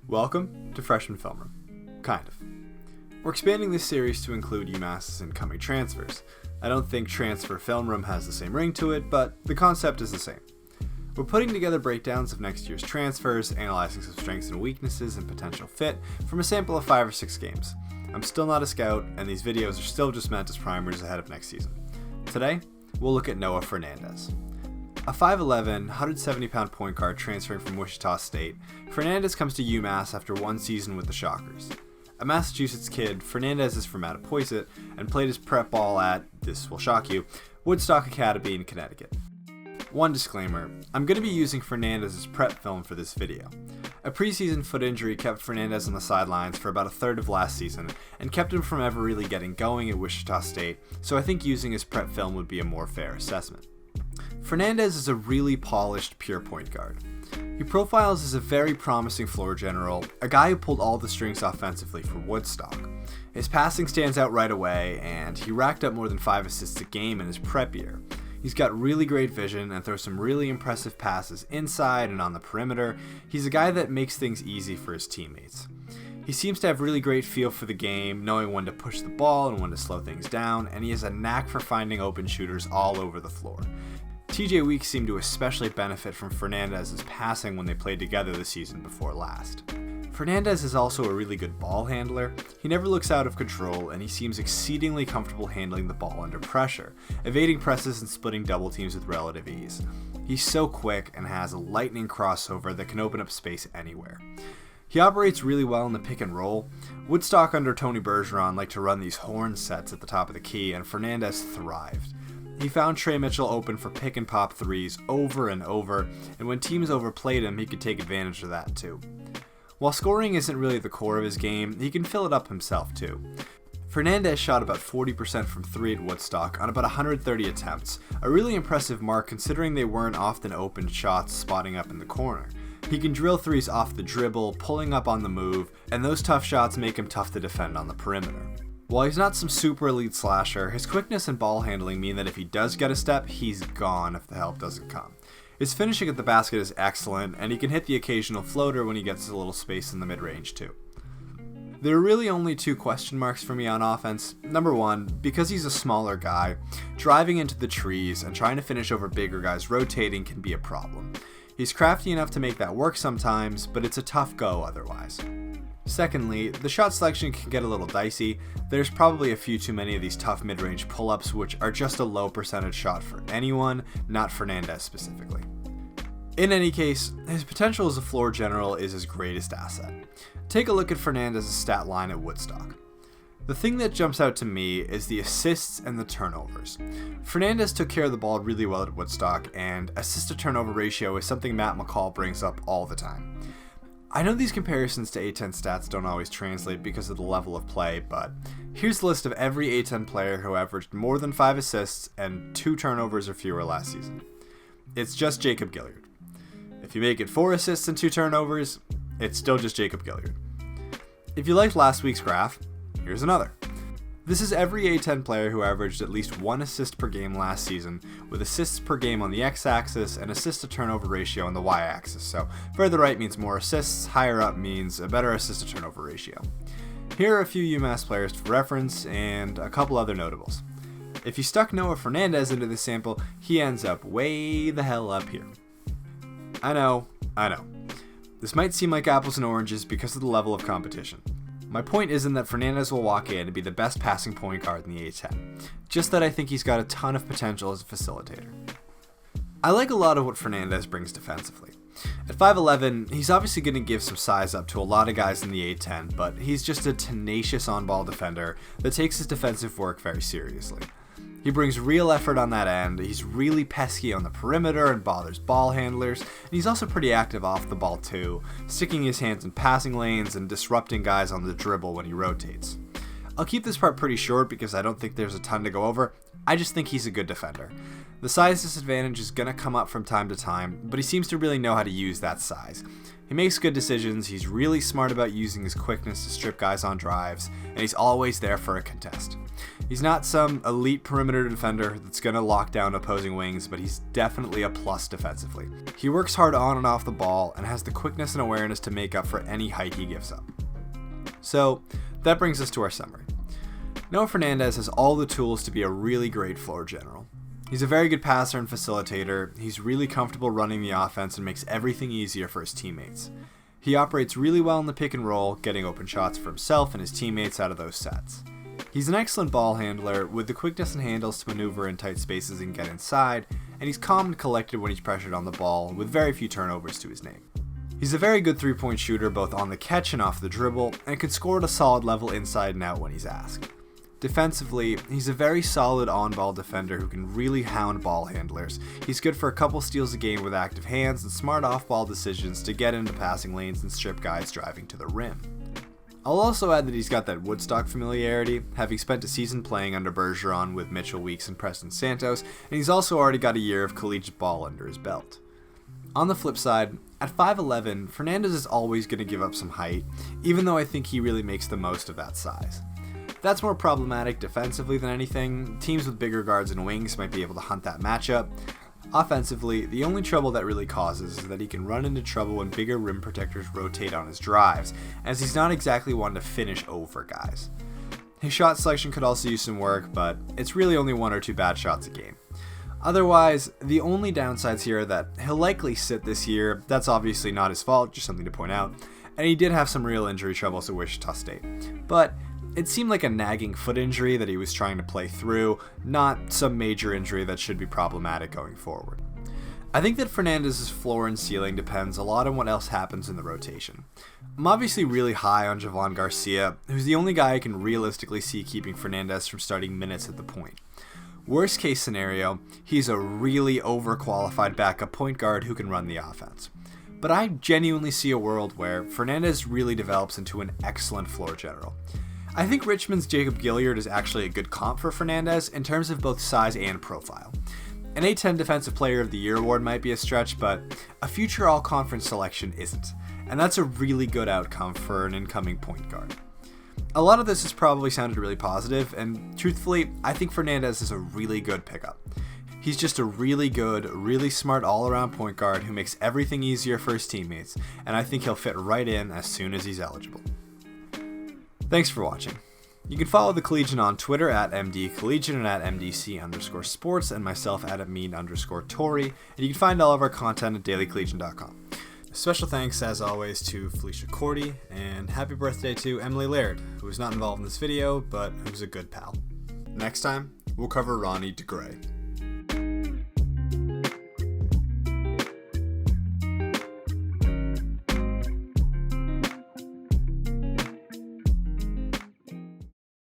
Welcome to Freshman Film Room. Kind of. We're expanding this series to include UMass's incoming transfers. I don't think Transfer Film Room has the same ring to it, but the concept is the same. We're putting together breakdowns of next year's transfers, analyzing some strengths and weaknesses and potential fit from a sample of 5 or 6 games. I'm still not a scout, and these videos are still just meant as primers ahead of next season. Today, we'll look at Noah Fernandes. A 5'11", 170-pound point guard transferring from Wichita State, Fernandez comes to UMass after one season with the Shockers. A Massachusetts kid, Fernandez is from Mattapoisett and played his prep ball at, this will shock you, Woodstock Academy in Connecticut. One disclaimer, I'm going to be using Fernandez's prep film for this video. A preseason foot injury kept Fernandez on the sidelines for about a third of last season and kept him from ever really getting going at Wichita State, so I think using his prep film would be a more fair assessment. Fernandez is a really polished pure point guard. He profiles as a very promising floor general, a guy who pulled all the strings offensively for Woodstock. His passing stands out right away, and he racked up more than 5 assists a game in his prep year. He's got really great vision and throws some really impressive passes inside and on the perimeter. He's a guy that makes things easy for his teammates. He seems to have really great feel for the game, knowing when to push the ball and when to slow things down, and he has a knack for finding open shooters all over the floor. TJ Weeks seemed to especially benefit from Fernandez's passing when they played together the season before last. Fernandez is also a really good ball handler. He never looks out of control, and he seems exceedingly comfortable handling the ball under pressure, evading presses and splitting double teams with relative ease. He's so quick and has a lightning crossover that can open up space anywhere. He operates really well in the pick and roll. Woodstock under Tony Bergeron liked to run these horn sets at the top of the key, and Fernandez thrived. He found Trey Mitchell open for pick and pop threes over and over, and when teams overplayed him, he could take advantage of that too. While scoring isn't really the core of his game, he can fill it up himself too. Fernandez shot about 40% from 3 at Woodstock on about 130 attempts, a really impressive mark considering they weren't often open shots spotting up in the corner. He can drill threes off the dribble, pulling up on the move, and those tough shots make him tough to defend on the perimeter. While he's not some super elite slasher, his quickness and ball handling mean that if he does get a step, he's gone if the help doesn't come. His finishing at the basket is excellent, and he can hit the occasional floater when he gets a little space in the mid-range too. There are really only 2 question marks for me on offense. Number 1, because he's a smaller guy, driving into the trees and trying to finish over bigger guys rotating can be a problem. He's crafty enough to make that work sometimes, but it's a tough go otherwise. Secondly, the shot selection can get a little dicey. There's probably a few too many of these tough mid-range pull-ups which are just a low percentage shot for anyone, not Fernandez specifically. In any case, his potential as a floor general is his greatest asset. Take a look at Fernandez's stat line at Woodstock. The thing that jumps out to me is the assists and the turnovers. Fernandez took care of the ball really well at Woodstock, and assist-to-turnover ratio is something Matt McCall brings up all the time. I know these comparisons to A10 stats don't always translate because of the level of play, but here's a list of every A10 player who averaged more than 5 assists and 2 turnovers or fewer last season. It's just Jacob Gilyard. If you make it 4 assists and 2 turnovers, it's still just Jacob Gilyard. If you liked last week's graph, here's another. This is every A10 player who averaged at least 1 assist per game last season, with assists per game on the x-axis and assist-to-turnover ratio on the y-axis, so further right means more assists, higher up means a better assist-to-turnover ratio. Here are a few UMass players for reference, and a couple other notables. If you stuck Noah Fernandes into this sample, he ends up way the hell up here. I know. This might seem like apples and oranges because of the level of competition. My point isn't that Fernandez will walk in and be the best passing point guard in the A10, just that I think he's got a ton of potential as a facilitator. I like a lot of what Fernandez brings defensively. At 5'11", he's obviously going to give some size up to a lot of guys in the A10, but he's just a tenacious on-ball defender that takes his defensive work very seriously. He brings real effort on that end, he's really pesky on the perimeter and bothers ball handlers, and he's also pretty active off the ball too, sticking his hands in passing lanes and disrupting guys on the dribble when he rotates. I'll keep this part pretty short because I don't think there's a ton to go over. I just think he's a good defender. The size disadvantage is going to come up from time to time, but he seems to really know how to use that size. He makes good decisions, he's really smart about using his quickness to strip guys on drives, and he's always there for a contest. He's not some elite perimeter defender that's going to lock down opposing wings, but he's definitely a plus defensively. He works hard on and off the ball and has the quickness and awareness to make up for any height he gives up. So, that brings us to our summary. Noah Fernandes has all the tools to be a really great floor general. He's a very good passer and facilitator, he's really comfortable running the offense and makes everything easier for his teammates. He operates really well in the pick and roll, getting open shots for himself and his teammates out of those sets. He's an excellent ball handler with the quickness and handles to maneuver in tight spaces and get inside, and he's calm and collected when he's pressured on the ball with very few turnovers to his name. He's a very good three-point shooter both on the catch and off the dribble, and can score at a solid level inside and out when he's asked. Defensively, he's a very solid on-ball defender who can really hound ball handlers. He's good for a couple steals a game with active hands and smart off-ball decisions to get into passing lanes and strip guys driving to the rim. I'll also add that he's got that Woodstock familiarity, having spent a season playing under Bergeron with Mitchell Weeks and Preston Santos, and he's also already got a year of collegiate ball under his belt. On the flip side, at 5'11", Fernandez is always going to give up some height, even though I think he really makes the most of that size. That's more problematic defensively than anything. Teams with bigger guards and wings might be able to hunt that matchup. Offensively, the only trouble that really causes is that he can run into trouble when bigger rim protectors rotate on his drives, as he's not exactly one to finish over guys. His shot selection could also use some work, but it's really only 1 or 2 bad shots a game. Otherwise, the only downsides here are that he'll likely sit this year. That's obviously not his fault, just something to point out, and he did have some real injury troubles at Wichita State. But it seemed like a nagging foot injury that he was trying to play through, not some major injury that should be problematic going forward. I think that Fernandez's floor and ceiling depends a lot on what else happens in the rotation. I'm obviously really high on Javon Garcia, who's the only guy I can realistically see keeping Fernandez from starting minutes at the point. Worst case scenario, he's a really overqualified backup point guard who can run the offense. But I genuinely see a world where Fernandez really develops into an excellent floor general. I think Richmond's Jacob Gilyard is actually a good comp for Fernandez in terms of both size and profile. An A10 Defensive Player of the Year award might be a stretch, but a future all-conference selection isn't, and that's a really good outcome for an incoming point guard. A lot of this has probably sounded really positive, and truthfully, I think Fernandez is a really good pickup. He's just a really good, really smart all-around point guard who makes everything easier for his teammates, and I think he'll fit right in as soon as he's eligible. Thanks for watching. You can follow the Collegian on Twitter at MDCollegian and at MDC_sports and myself at Amin_Tori, and you can find all of our content at dailycollegian.com. Special thanks, as always, to Felicia Cordy, and happy birthday to Emily Laird, who was not involved in this video, but who's a good pal. Next time, we'll cover Ronnie DeGray.